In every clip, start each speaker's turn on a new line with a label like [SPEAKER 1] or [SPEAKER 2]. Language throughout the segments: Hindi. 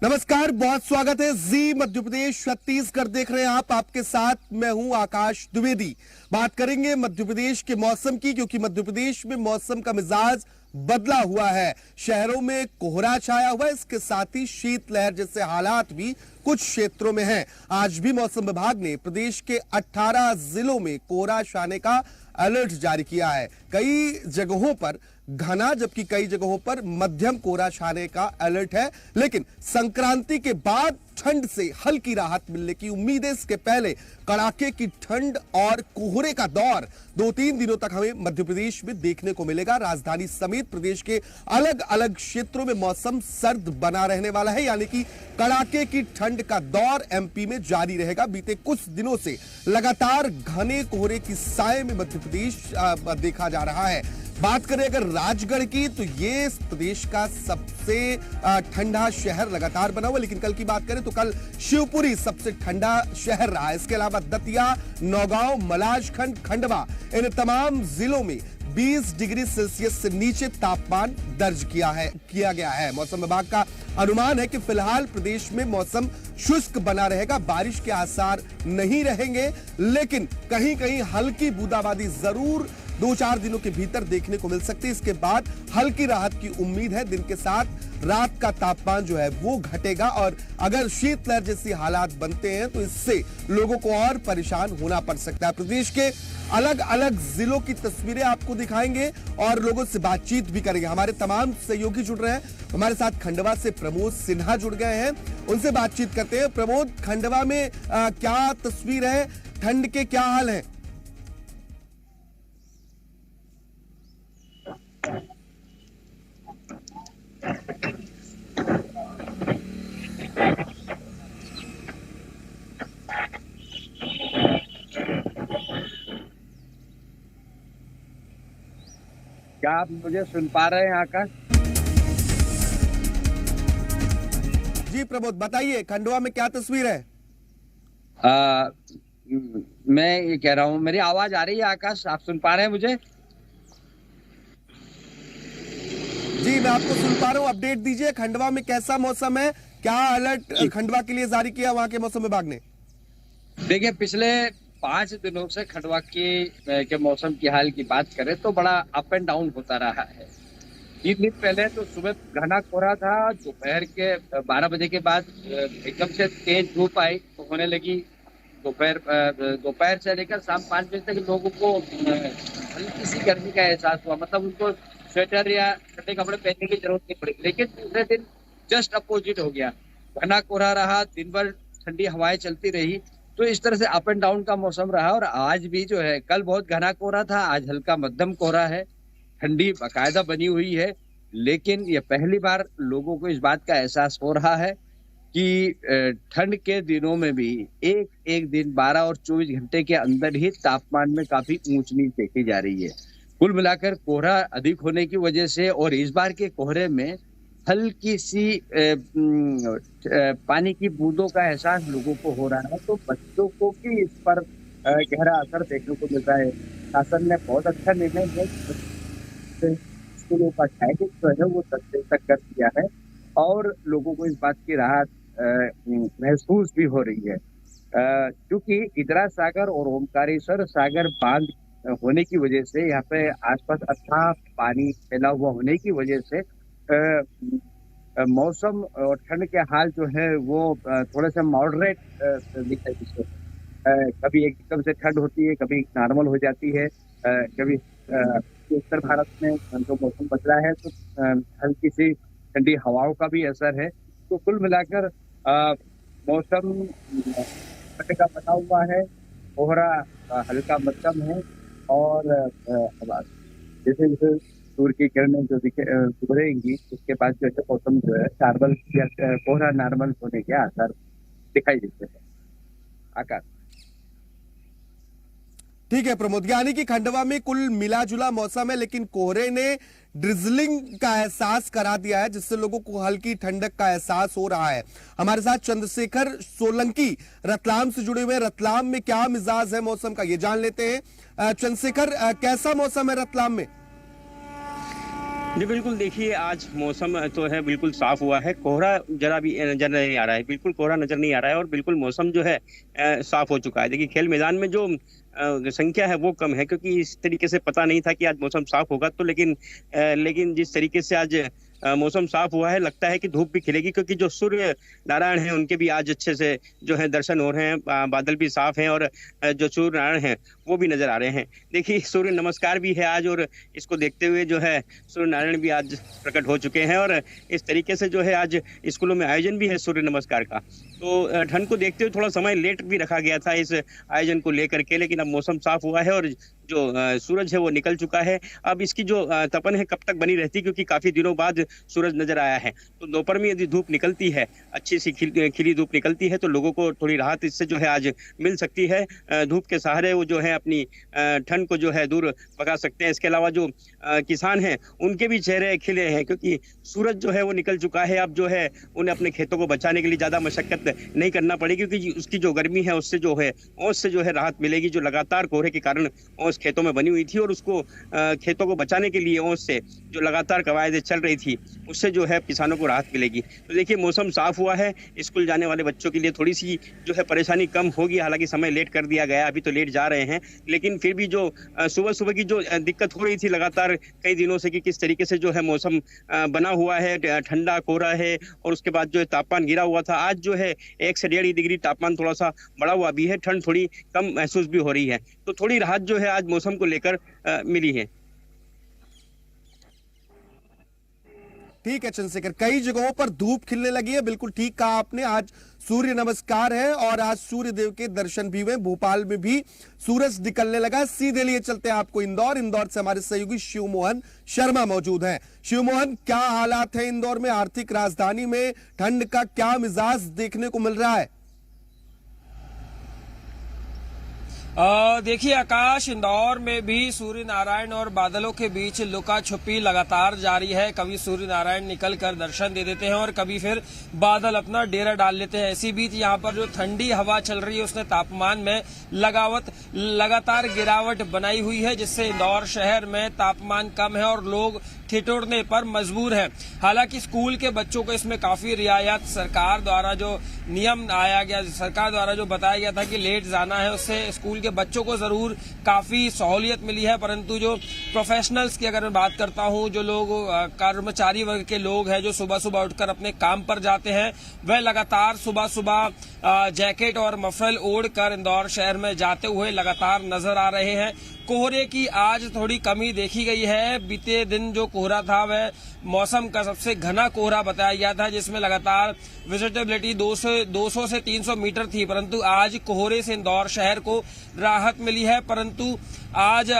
[SPEAKER 1] नमस्कार, बहुत स्वागत है जी मध्य प्रदेश छत्तीसगढ़ देख रहे हैं आप। आपके साथ मैं हूं आकाश द्विवेदी। बात करेंगे मध्य प्रदेश के मौसम की, क्योंकि मध्य प्रदेश में मौसम का मिजाज बदला हुआ है। शहरों में कोहरा छाया हुआ है, इसके साथ ही शीतलहर जैसे हालात भी कुछ क्षेत्रों में हैं। आज भी मौसम विभाग ने प्रदेश के 18 जिलों में कोहरा छाने का अलर्ट जारी किया है। कई जगहों पर घना जबकि कई जगहों पर मध्यम कोहरा छाने का अलर्ट है। लेकिन संक्रांति के बाद ठंड से हल्की राहत मिलने की उम्मीद है। इसके पहले कड़ाके की ठंड और कोहरे का दौर 2-3 दिनों तक हमें मध्य प्रदेश में देखने को मिलेगा। राजधानी समेत प्रदेश के अलग अलग क्षेत्रों में मौसम सर्द बना रहने वाला है, यानी कि कड़ाके की ठंड का दौर एमपी में जारी रहेगा। बीते कुछ दिनों से लगातार घने कोहरे की साए में मध्य प्रदेश देखा जा रहा है। बात करें अगर राजगढ़ की, तो ये प्रदेश का सबसे ठंडा शहर लगातार बना हुआ। लेकिन कल की बात करें तो कल शिवपुरी सबसे ठंडा शहर रहा। इसके अलावा दतिया, नौगांव, मलाजखंड, खंडवा, इन तमाम जिलों में 20 डिग्री सेल्सियस से नीचे तापमान दर्ज किया गया है। मौसम विभाग का अनुमान है कि फिलहाल प्रदेश में मौसम शुष्क बना रहेगा, बारिश के आसार नहीं रहेंगे, लेकिन कहीं कहीं हल्की बूंदाबांदी जरूर 2-4 दिनों के भीतर देखने को मिल सकती है। इसके बाद हल्की राहत की उम्मीद है। दिन के साथ रात का तापमान जो है वो घटेगा, और अगर शीतलहर जैसी हालात बनते हैं तो इससे लोगों को और परेशान होना पड़ सकता है। प्रदेश के अलग अलग जिलों की तस्वीरें आपको दिखाएंगे और लोगों से बातचीत भी करेंगे। हमारे तमाम सहयोगी जुड़ रहे हैं। हमारे साथ खंडवा से प्रमोद सिन्हा जुड़ गए हैं, उनसे बातचीत करते हैं। प्रमोद, खंडवा में क्या तस्वीर है, ठंड के क्या हाल है?
[SPEAKER 2] क्या आप मुझे सुन पा रहे हैं आकाश?
[SPEAKER 1] जी प्रमोद, बताइए खंडवा में क्या तस्वीर है?
[SPEAKER 2] मैं ये कह रहा हूँ, मेरी आवाज आ रही है आकाश? आप सुन पा रहे हैं मुझे?
[SPEAKER 1] जी मैं आपको सुन पा रहा हूँ। अपडेट दीजिए, खंडवा में कैसा मौसम है, क्या अलर्ट खंडवा के लिए जारी किया वहां के मौसम विभाग ने?
[SPEAKER 2] देखिए, पिछले 5 दिनों से खंडवा के मौसम की हाल की बात करें तो बड़ा अप एंड डाउन होता रहा है। 3 दिन पहले तो सुबह घना कोहरा था, दोपहर के 12 बजे के बाद एकदम से तेज धूप आई तो होने लगी। दोपहर से लेकर शाम 5 बजे तक लोगों को हल्की सी गर्मी का एहसास हुआ, मतलब उनको स्वेटर या ठंडे कपड़े पहनने की जरूरत नहीं पड़ी। लेकिन दूसरे दिन जस्ट अपोजिट हो गया, घना कोहरा रहा, दिन भर ठंडी हवाएं चलती रही। तो इस तरह से अप एंड डाउन का मौसम रहा। और आज भी जो है, कल बहुत घना कोहरा था, आज हल्का मध्यम कोहरा है, ठंडी बाकायदा बनी हुई है। लेकिन ये पहली बार लोगों को इस बात का एहसास हो रहा है कि ठंड के दिनों में भी एक दिन 12 और 24 घंटे के अंदर ही तापमान में काफी ऊंच नीच देखी जा रही है। कुल मिलाकर कोहरा अधिक होने की वजह से और इस बार के कोहरे में हल्की सी पानी की बूंदों का एहसास लोगों को हो रहा है। तो बच्चों को भी इस पर गहरा असर देखने को मिल रहा है। शासन ने बहुत अच्छा निर्णय लिया, स्कूलों का टाइमिंग जो है वो 10 दिन तक कर दिया है और लोगों को इस बात की राहत महसूस भी हो रही है। क्योंकि इदरा सागर और ओमकारेश्वर सागर बांध होने की वजह से यहाँ पे आसपास अच्छा पानी फैला हुआ होने की वजह से मौसम और ठंड के हाल जो है वो थोड़े से मॉडरेट दिखाई देते हैं। कभी एकदम से ठंड होती है, कभी नॉर्मल हो जाती है, कभी उत्तर भारत में जो मौसम बदला है तो हल्की सी ठंडी हवाओं का भी असर है। तो कुल मिलाकर मौसम ठंड का बना हुआ है, कोहरा हल्का मध्यम है और जैसे जैसे सूर्य की किरणें जो गुजरेंगी उसके बाद जो है मौसम जो है नॉर्मल या कोहरा नॉर्मल होने के आसार दिखाई देते हैं। आकाश,
[SPEAKER 1] ठीक है प्रमोद, यानी कि खंडवा में कुल मिला जुला मौसम है, लेकिन कोहरे ने ड्रिजलिंग का एहसास करा दिया है, जिससे लोगों को हल्की ठंडक का एहसास हो रहा है। हमारे साथ चंद्रशेखर सोलंकी रतलाम से जुड़े हुए हैं। रतलाम में क्या मिजाज है मौसम का, ये जान लेते हैं। चंद्रशेखर, कैसा मौसम है रतलाम में?
[SPEAKER 3] जी बिल्कुल, देखिए आज मौसम तो है बिल्कुल साफ हुआ है, कोहरा जरा भी नजर नहीं आ रहा है, बिल्कुल कोहरा नजर नहीं आ रहा है और बिल्कुल मौसम जो है साफ हो चुका है। देखिए खेल मैदान में जो संख्या है वो कम है, क्योंकि इस तरीके से पता नहीं था कि आज मौसम साफ होगा, तो लेकिन जिस तरीके से आज मौसम साफ हुआ है, लगता है कि धूप भी खिलेगी, क्योंकि जो सूर्य नारायण हैं उनके भी आज अच्छे से जो है दर्शन हो रहे हैं, बादल भी साफ हैं और जो सूर्य नारायण हैं वो भी नजर आ रहे हैं। देखिए सूर्य नमस्कार भी है आज, और इसको देखते हुए जो है सूर्य नारायण भी आज प्रकट हो चुके हैं, और इस तरीके से जो है आज स्कूलों में आयोजन भी है सूर्य नमस्कार का। तो ठंड को देखते हुए थोड़ा समय लेट भी रखा गया था इस आयोजन को लेकर के, लेकिन अब मौसम साफ हुआ है और जो सूरज है वो निकल चुका है। अब इसकी जो तपन है कब तक बनी रहती, क्योंकि काफी दिनों बाद सूरज नजर आया है, तो दोपहर में यदि धूप निकलती है, अच्छी सी खिली धूप निकलती है, तो लोगों को थोड़ी राहत इससे जो है आज मिल सकती है। धूप के सहारे वो जो है अपनी ठंड को जो है दूर भगा सकते हैं। इसके अलावा जो किसान हैं उनके भी चेहरे खिले हैं, क्योंकि सूरज जो है वो निकल चुका है। अब जो है उन्हें अपने खेतों को बचाने के लिए ज्यादा मशक्कत नहीं करना पड़ेगी, क्योंकि उसकी जो गर्मी है उससे जो है ओस से जो है राहत मिलेगी, जो लगातार कोहरे के कारण ओस खेतों में बनी हुई थी, और उसको खेतों को बचाने के लिए ओस से जो लगातार कवायदें चल रही थी उससे जो है किसानों को राहत मिलेगी। तो देखिए मौसम साफ हुआ है, स्कूल जाने वाले बच्चों के लिए थोड़ी सी जो है परेशानी कम होगी। हालांकि समय लेट कर दिया गया, अभी तो लेट जा रहे हैं, लेकिन फिर भी जो सुबह सुबह की जो दिक्कत हो रही थी लगातार कई दिनों से कि किस तरीके से जो है मौसम बना हुआ है, ठंडा कोहरा है, और उसके बाद जो है तापमान गिरा हुआ था, आज जो है 1 से 1.5 डिग्री तापमान थोड़ा सा बढ़ा हुआ भी है, ठंड थोड़ी कम महसूस भी हो रही है, तो थोड़ी राहत जो है आज मौसम को लेकर मिली है।
[SPEAKER 1] ठीक है चंद्रशेखर, कई जगहों पर धूप खिलने लगी है, बिल्कुल ठीक कहा आपने। आज सूर्य नमस्कार है और आज सूर्य देव के दर्शन भी हुए। भोपाल में भी सूरज निकलने लगा। सीधे लिए चलते हैं आपको इंदौर से हमारे सहयोगी शिवमोहन शर्मा मौजूद हैं। शिवमोहन, क्या हालात है इंदौर में? आर्थिक राजधानी में ठंड का क्या मिजाज देखने को मिल रहा है?
[SPEAKER 4] देखिए आकाश, इंदौर में भी सूर्य नारायण और बादलों के बीच लुका छुपी लगातार जारी है। कभी सूर्य नारायण निकल कर दर्शन दे देते हैं और कभी फिर बादल अपना डेरा डाल लेते हैं। इसी बीच यहाँ पर जो ठंडी हवा चल रही है उसने तापमान में लगातार गिरावट बनाई हुई है, जिससे इंदौर शहर में तापमान कम है और लोग ठिठुरने पर मजबूर हैं। हालांकि स्कूल के बच्चों को इसमें काफी रियायत सरकार द्वारा जो नियम आया गया, सरकार द्वारा जो बताया गया था कि लेट जाना है, उससे स्कूल के बच्चों को जरूर काफी सहूलियत मिली है। परंतु जो प्रोफेशनल्स की अगर मैं बात करता हूं, जो लोग कर्मचारी वर्ग के लोग हैं जो सुबह सुबह उठकर अपने काम पर जाते हैं, वह लगातार सुबह सुबह जैकेट और मफरल ओढ़कर इंदौर शहर में जाते हुए लगातार नजर आ रहे हैं। कोहरे की आज थोड़ी कमी देखी गई है। बीते दिन जो कोहरा था वह मौसम का सबसे घना कोहरा बताया गया था, जिसमें लगातार विजिटेबिलिटी 200 से 300 मीटर थी, परंतु आज कोहरे से इंदौर शहर को राहत मिली है। परंतु आज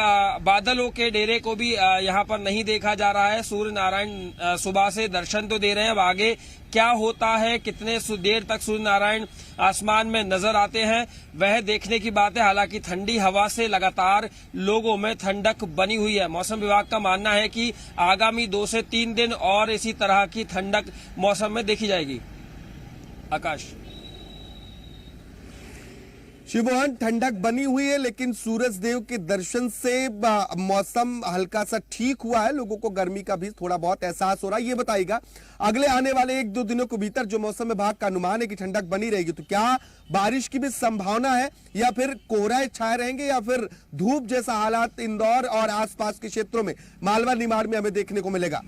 [SPEAKER 4] बादलों के डेरे को भी यहाँ पर नहीं देखा जा रहा है। सूर्य नारायण सुबह से दर्शन तो दे रहे हैं, अब आगे क्या होता है, कितने देर तक सूर्य नारायण आसमान में नजर आते हैं, वह देखने की बात है। हालांकि ठंडी हवा से लगातार लोगों में ठंडक बनी हुई है। मौसम विभाग का मानना है कि आगामी 2 से 3 दिन और इसी तरह की ठंडक मौसम में देखी जाएगी। आकाश।
[SPEAKER 1] शिवमोहन, ठंडक बनी हुई है, लेकिन सूरज देव के दर्शन से मौसम हल्का सा ठीक हुआ है। लोगों को गर्मी का भी थोड़ा बहुत एहसास हो रहा है। ये बताइएगा, अगले आने वाले 1-2 दिनों के भीतर जो मौसम विभाग का अनुमान है कि ठंडक बनी रहेगी, तो क्या बारिश की भी संभावना है, या फिर कोहरा छाए रहेंगे, या फिर धूप जैसा हालात इंदौर और आसपास के क्षेत्रों में, मालवा निमाड़ में हमें देखने को मिलेगा?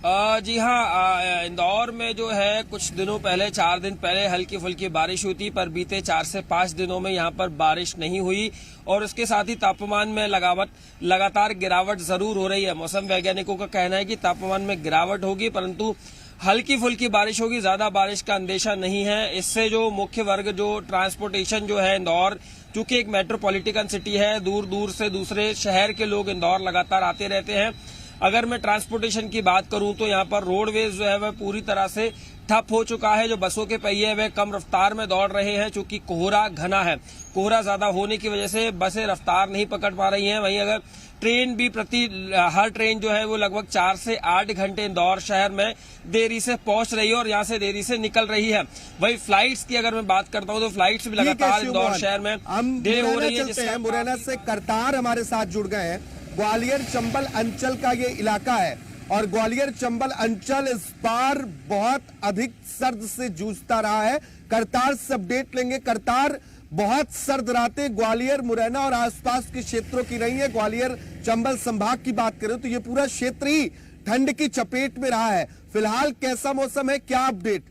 [SPEAKER 4] जी हाँ, इंदौर में जो है कुछ दिनों पहले, 4 दिन पहले हल्की फुल्की बारिश हुई थी, पर बीते 4 से 5 दिनों में यहाँ पर बारिश नहीं हुई और उसके साथ ही तापमान में लगातार गिरावट जरूर हो रही है। मौसम वैज्ञानिकों का कहना है कि तापमान में गिरावट होगी, परंतु हल्की फुल्की बारिश होगी, ज्यादा बारिश का अंदेशा नहीं है। इससे जो मुख्य वर्ग, जो ट्रांसपोर्टेशन जो है, इंदौर चूंकि एक मेट्रोपॉलिटन सिटी है, दूर दूर से दूसरे शहर के लोग इंदौर लगातार आते रहते हैं। अगर मैं ट्रांसपोर्टेशन की बात करूं तो यहाँ पर रोडवेज जो है वह पूरी तरह से ठप हो चुका है। जो बसों के पहिए वे कम रफ्तार में दौड़ रहे हैं, चूंकि कोहरा घना है। कोहरा ज्यादा होने की वजह से बसें रफ्तार नहीं पकड़ पा रही हैं। वहीं अगर ट्रेन भी हर ट्रेन जो है वो लगभग 4 से 8 घंटे इंदौर शहर में देरी से पहुंच रही है और यहाँ से देरी से निकल रही है। वही फ्लाइट्स की अगर मैं बात करता हूँ तो फ्लाइट्स भी लगातार इंदौर शहर में देरी हो रही है।
[SPEAKER 1] मुरैना से करतार हमारे साथ जुड़ गए हैं। ग्वालियर चंबल अंचल का ये इलाका है और ग्वालियर चंबल अंचल इस बार बहुत अधिक सर्द से जूझता रहा है। करतार से अपडेट लेंगे। करतार, बहुत सर्द रातें ग्वालियर, मुरैना और आसपास के क्षेत्रों की रही है। ग्वालियर चंबल संभाग की बात करें तो ये पूरा क्षेत्र ही ठंड की चपेट में रहा है। फिलहाल कैसा मौसम है, क्या अपडेट?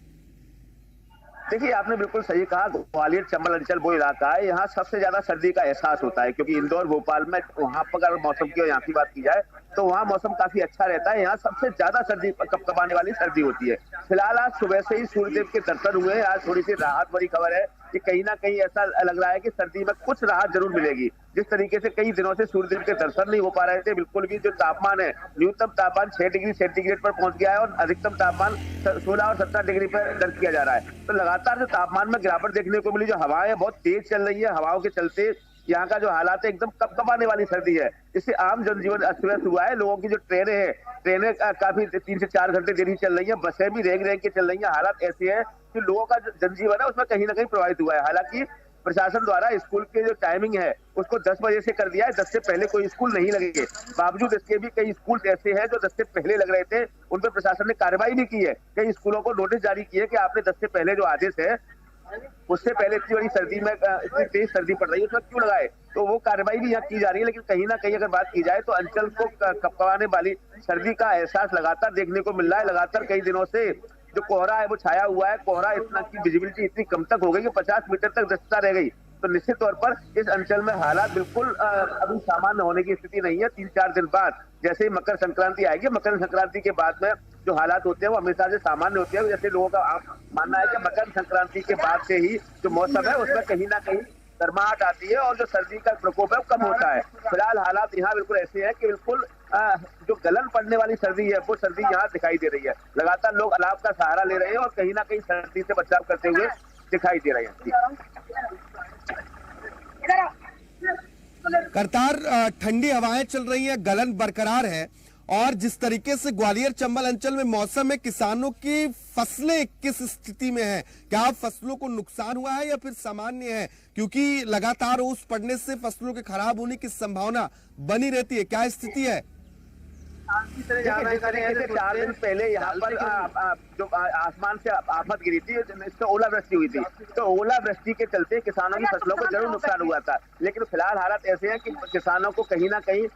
[SPEAKER 5] देखिए, आपने बिल्कुल सही कहा। ग्वालियर चंबल अंचल वो इलाका है, यहाँ सबसे ज्यादा सर्दी का एहसास होता है, क्योंकि इंदौर, भोपाल में वहाँ पर अगर मौसम की यहाँ की बात की जाए तो वहाँ मौसम काफी अच्छा रहता है। यहाँ सबसे ज्यादा सर्दी, कपकपाने वाली सर्दी होती है। फिलहाल आज सुबह से ही सूर्यदेव के दर्शन हुए। आज थोड़ी सी राहत भरी खबर है कि कहीं ना कहीं ऐसा लग रहा है कि सर्दी में कुछ राहत जरूर मिलेगी। जिस तरीके से कई दिनों से सूर्यदेव के दर्शन नहीं हो पा रहे थे, बिल्कुल भी जो तापमान है, न्यूनतम तापमान 6 डिग्री सेंटीग्रेड पर पहुंच गया है और अधिकतम तापमान 16 और 17 डिग्री पर दर्ज किया जा रहा है। तो लगातार जो तापमान में गिरावट देखने को मिली, जो हवाएं बहुत तेज चल रही है, हवाओं के चलते यहाँ का जो हालात है एकदम कपकपाने वाली सर्दी है। इससे आम जनजीवन अस्त व्यस्त हुआ है। लोगों की जो ट्रेनें काफी 3 से 4 घंटे देरी चल रही है, बसें भी रेंग रेंग के चल रही है। हालात ऐसे है कि लोगों का जो जनजीवन है उसमें कहीं ना कहीं प्रभावित हुआ है। हालांकि प्रशासन द्वारा स्कूल के जो टाइमिंग है उसको 10 बजे से कर दिया है। 10 से पहले कोई स्कूल नहीं लगेंगे। बावजूद इसके भी कई स्कूल ऐसे हैं जो 10 से पहले लग रहे थे, उन पर प्रशासन ने कार्रवाई भी की है। कई स्कूलों को नोटिस जारी किए कि आपने 10 से पहले जो आदेश है उससे पहले इतनी बड़ी सर्दी में, इतनी तेज सर्दी पड़ रही है, उसमें क्यों लगाए, तो वो कार्रवाई भी यहाँ की जा रही है। लेकिन कहीं ना कहीं अगर बात की जाए तो अंचल को कपकपाने वाली सर्दी का एहसास लगातार देखने को मिल रहा है। लगातार कई दिनों से जो कोहरा है वो छाया हुआ है। कोहरा इतना की विजिबिलिटी इतनी कम तक हो गई कि 50 मीटर तक दृश्यता रह गई। तो निश्चित तौर पर इस अंचल में हालात बिल्कुल अभी सामान्य होने की स्थिति नहीं है। 3-4 दिन बाद जैसे ही मकर संक्रांति आएगी, मकर संक्रांति के बाद में जो हालात होते हैं वो हमेशा से सामान्य होते हैं। जैसे लोगों का मानना है कि मकर संक्रांति के बाद से ही जो मौसम है उसमें कहीं ना कहीं गर्माहट आती है और जो सर्दी का प्रकोप है वो कम होता है। फिलहाल हालात यहाँ बिल्कुल ऐसे हैं कि बिल्कुल जो गलन पड़ने वाली सर्दी है वो सर्दी यहाँ दिखाई दे रही है। लगातार लोग अलाव का सहारा ले रहे हैं और कहीं ना कहीं सर्दी से बचाव करते हुए दिखाई दे रहे हैं।
[SPEAKER 1] करतार, ठंडी हवाएं चल रही हैं, गलन बरकरार है और जिस तरीके से ग्वालियर चंबल अंचल में मौसम है, किसानों की फसलें किस स्थिति में हैं? क्या फसलों को नुकसान हुआ है या फिर सामान्य है? क्योंकि लगातार ओस पड़ने से फसलों के खराब होने की संभावना बनी रहती है। क्या स्थिति है?
[SPEAKER 5] जिस तरीके से 4 दिन पहले यहाँ पर जो आसमान से आफत गिरी थी, इससे ओलावृष्टि हुई थी, तो ओलावृष्टि के चलते किसानों की फसलों को जरूर नुकसान हुआ था। लेकिन फिलहाल हालात ऐसे हैं कि किसानों को कहीं ना कहीं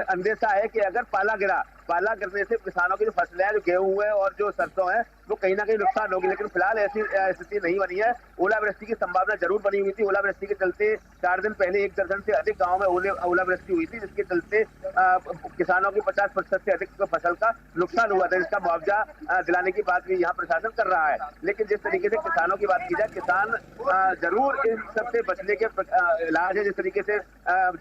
[SPEAKER 5] अंदेशा है कि अगर पाला गिरने से किसानों की जो फसलें हैं, जो गेहूं है और जो सरसों है, वो कहीं ना कहीं नुकसान होगी। लेकिन फिलहाल ऐसी स्थिति नहीं बनी है। ओलावृष्टि की संभावना जरूर बनी हुई थी। ओलावृष्टि के चलते 4 दिन पहले 1 दर्जन से अधिक गाँव में ओलावृष्टि हुई थी, जिसके चलते किसानों की 50% से अधिक फसल का नुकसान हुआ था, जिसका मुआवजा दिलाने की बात भी यहाँ प्रशासन कर रहा है। लेकिन जिस तरीके से किसानों की बात की जाए, किसान जरूर इन सबसे बचने के इलाज है। जिस तरीके से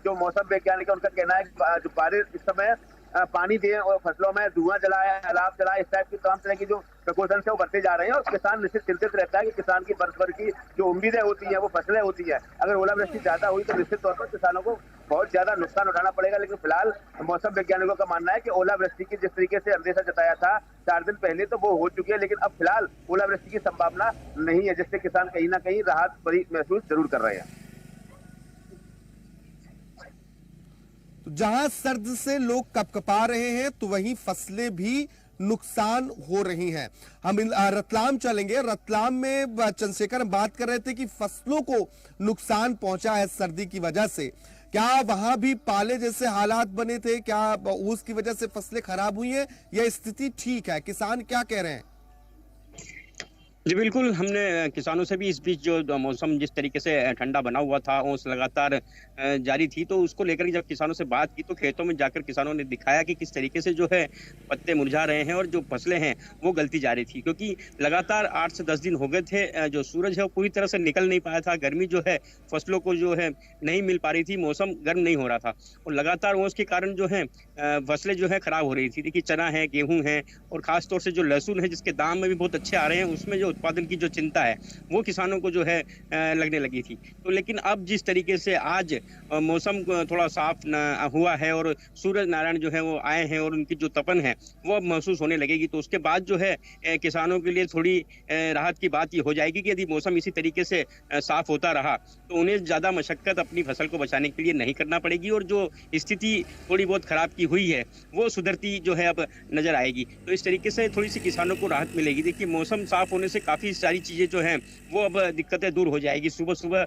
[SPEAKER 5] जो मौसम वैज्ञानिक है उनका कहना है कि जो बारिश इस समय पानी दे और फसलों में धुआं जलाए, अलाव जलाए, इस टाइप की तमाम तरह की जो प्रिकॉशन है वो बढ़ते जा रहे हैं और किसान निश्चित चिंतित रहता है कि किसान की बरस भर की जो उम्मीदें होती हैं वो फसलें होती है, अगर ओलावृष्टि ज्यादा हुई तो निश्चित तौर पर किसानों को बहुत ज्यादा नुकसान उठाना पड़ेगा। लेकिन फिलहाल मौसम वैज्ञानिकों का मानना है कि ओलावृष्टि की जिस तरीके से अंदेशा जताया था 4 दिन पहले, तो वो हो चुकी है। लेकिन अब फिलहाल ओलावृष्टि की संभावना नहीं है, जिससे किसान कहीं ना कहीं राहत भरी महसूस जरूर कर रहे हैं।
[SPEAKER 1] तो जहां सर्द से लोग कपकपा रहे हैं तो वहीं फसलें भी नुकसान हो रही हैं। हम रतलाम चलेंगे। रतलाम में चंद्रशेखर हम बात कर रहे थे कि फसलों को नुकसान पहुंचा है सर्दी की वजह से। क्या वहां भी पाले जैसे हालात बने थे? क्या उसकी वजह से फसलें खराब हुई हैं या स्थिति ठीक है? किसान क्या कह रहे हैं?
[SPEAKER 3] जी बिल्कुल, हमने किसानों से भी इस बीच जो मौसम जिस तरीके से ठंडा बना हुआ था, ओस लगातार जारी थी, तो उसको लेकर जब किसानों से बात की तो खेतों में जाकर किसानों ने दिखाया कि किस तरीके से जो है पत्ते मुरझा रहे हैं और जो फसलें हैं वो गलती जा रही थी। क्योंकि लगातार 8 से 10 दिन हो गए थे, जो सूरज है वो पूरी तरह से निकल नहीं पाया था। गर्मी जो है फसलों को जो है नहीं मिल पा रही थी, मौसम गर्म नहीं हो रहा था और लगातार ओस के कारण जो है फसलें जो है खराब हो रही थी। देखिए चना है, गेहूँ है और खासतौर से जो लहसुन है जिसके दाम में भी बहुत अच्छे आ रहे हैं, उसमें जो उत्पादन की जो चिंता है वो किसानों को जो है लगने लगी थी। तो लेकिन अब जिस तरीके से आज मौसम थोड़ा साफ हुआ है और सूरज नारायण जो है वो आए हैं और उनकी जो तपन है वो अब महसूस होने लगेगी, तो उसके बाद जो है किसानों के लिए थोड़ी राहत की बात ये हो जाएगी कि यदि मौसम इसी तरीके से साफ होता रहा तो उन्हें ज्यादा मशक्कत अपनी फसल को बचाने के लिए नहीं करना पड़ेगी और जो स्थिति थोड़ी बहुत खराब की हुई है वो सुधरती जो है अब नजर आएगी। तो इस तरीके से थोड़ी सी किसानों को राहत मिलेगी। देखिए, मौसम साफ होने से काफी सारी चीजें जो हैं वो अब दिक्कतें दूर हो जाएगी। सुबह सुबह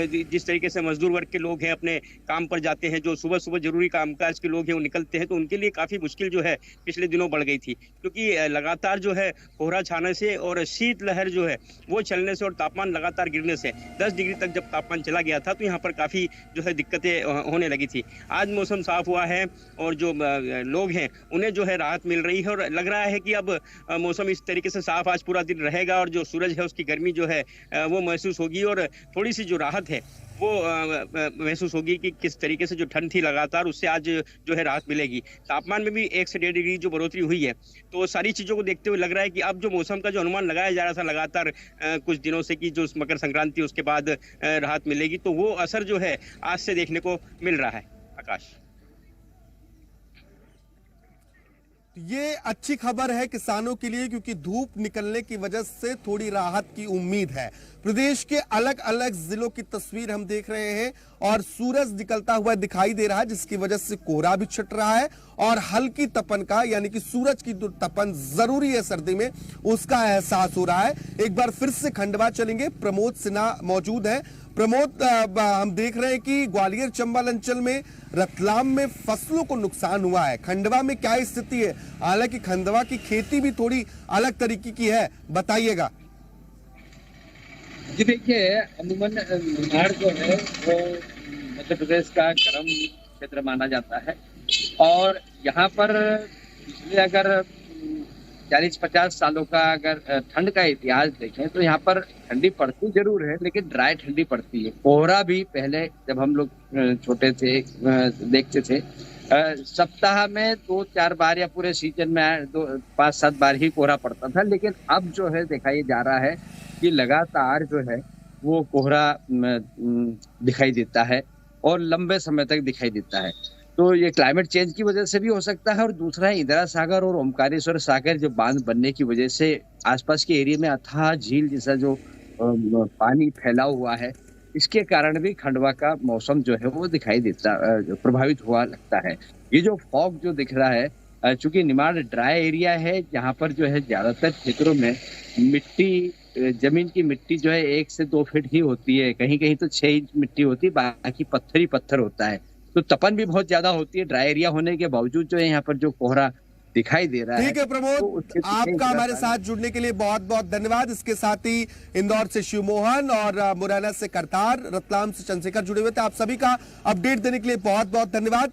[SPEAKER 3] जिस तरीके से मजदूर वर्ग के लोग हैं अपने काम पर जाते हैं, जो सुबह सुबह जरूरी कामकाज के लोग हैं वो निकलते हैं, तो उनके लिए काफी मुश्किल जो है पिछले दिनों बढ़ गई थी, क्योंकि लगातार जो है कोहरा छाने से और शीतलहर जो है वो चलने से और तापमान लगातार गिरने से 10 डिग्री तक जब तापमान चला गया था तो यहाँ पर काफी जो है दिक्कतें होने लगी थी। आज मौसम साफ हुआ है और जो लोग हैं उन्हें जो है राहत मिल रही है और लग रहा है कि अब मौसम इस तरीके से साफ आज पूरा दिन रहेगा और जो सूरज है उसकी गर्मी जो है वो महसूस होगी और थोड़ी सी जो राहत है वो महसूस होगी कि किस तरीके से जो ठंड थी लगातार उससे आज जो है राहत मिलेगी। तापमान में भी 1 से 1.5 डिग्री जो बढ़ोतरी हुई है, तो सारी चीजों को देखते हुए लग रहा है कि अब जो मौसम का जो अनुमान लगाया जा रहा था लगातार कुछ दिनों से कि जो मकर संक्रांति उसके बाद राहत मिलेगी, तो वो असर जो है आज से देखने को मिल रहा है। आकाश,
[SPEAKER 1] ये अच्छी खबर है किसानों के लिए, क्योंकि धूप निकलने की वजह से थोड़ी राहत की उम्मीद है। प्रदेश के अलग अलग जिलों की तस्वीर हम देख रहे हैं और सूरज निकलता हुआ दिखाई दे रहा है, जिसकी वजह से कोहरा भी छट रहा है और हल्की तपन का, यानी कि सूरज की जो तपन जरूरी है सर्दी में, उसका एहसास हो रहा है। एक बार फिर से खंडवा चलेंगे, प्रमोद सिन्हा मौजूद है। प्रमोद, हम देख रहे हैं कि ग्वालियर चंबल अंचल में, रतलाम में फसलों को नुकसान हुआ है। खंडवा में क्या स्थिति है? हालांकि खंडवा की खेती भी थोड़ी अलग तरीके की है, बताइएगा।
[SPEAKER 2] जी देखिए, अमूमन नाड़ जो है वो मध्य प्रदेश का गर्म क्षेत्र माना जाता है और यहाँ पर पिछले अगर 40-50 सालों का अगर ठंड का इतिहास देखें तो यहाँ पर ठंडी पड़ती जरूर है, लेकिन ड्राई ठंडी पड़ती है। कोहरा भी पहले जब हम लोग छोटे थे देखते थे, सप्ताह में 2-4 बार या पूरे सीजन में 5-7 बार ही कोहरा पड़ता था, लेकिन अब जो है दिखाई जा रहा है कि लगातार जो है वो कोहरा दिखाई देता है और लंबे समय तक दिखाई देता है। तो ये क्लाइमेट चेंज की वजह से भी हो सकता है और दूसरा है इंदिरा सागर और ओमकारेश्वर सागर जो बांध बनने की वजह से आसपास के एरिया में अथाह झील जैसा जो पानी फैला हुआ है, इसके कारण भी खंडवा का मौसम जो है वो दिखाई देता, प्रभावित हुआ लगता है। ये जो फॉग जो दिख रहा है, चूंकि निमाड़ ड्राई एरिया है, यहाँ पर जो है ज्यादातर क्षेत्रों में मिट्टी, जमीन की मिट्टी जो है 1 से 2 फीट ही होती है, कहीं कहीं तो 6 इंच मिट्टी होती है, बाकी पत्थर ही पत्थर होता है। तो तपन भी बहुत ज्यादा होती है ड्राई एरिया होने के बावजूद जो है यहाँ पर जो कोहरा दिखाई दे रहा है।
[SPEAKER 1] ठीक है प्रमोद,
[SPEAKER 2] तो
[SPEAKER 1] आपका हमारे साथ जुड़ने के लिए बहुत बहुत धन्यवाद। इसके साथ ही इंदौर से शिवमोहन और मुरैना से करतार, रतलाम से चंद्रशेखर जुड़े हुए थे। आप सभी का अपडेट देने के लिए बहुत बहुत धन्यवाद।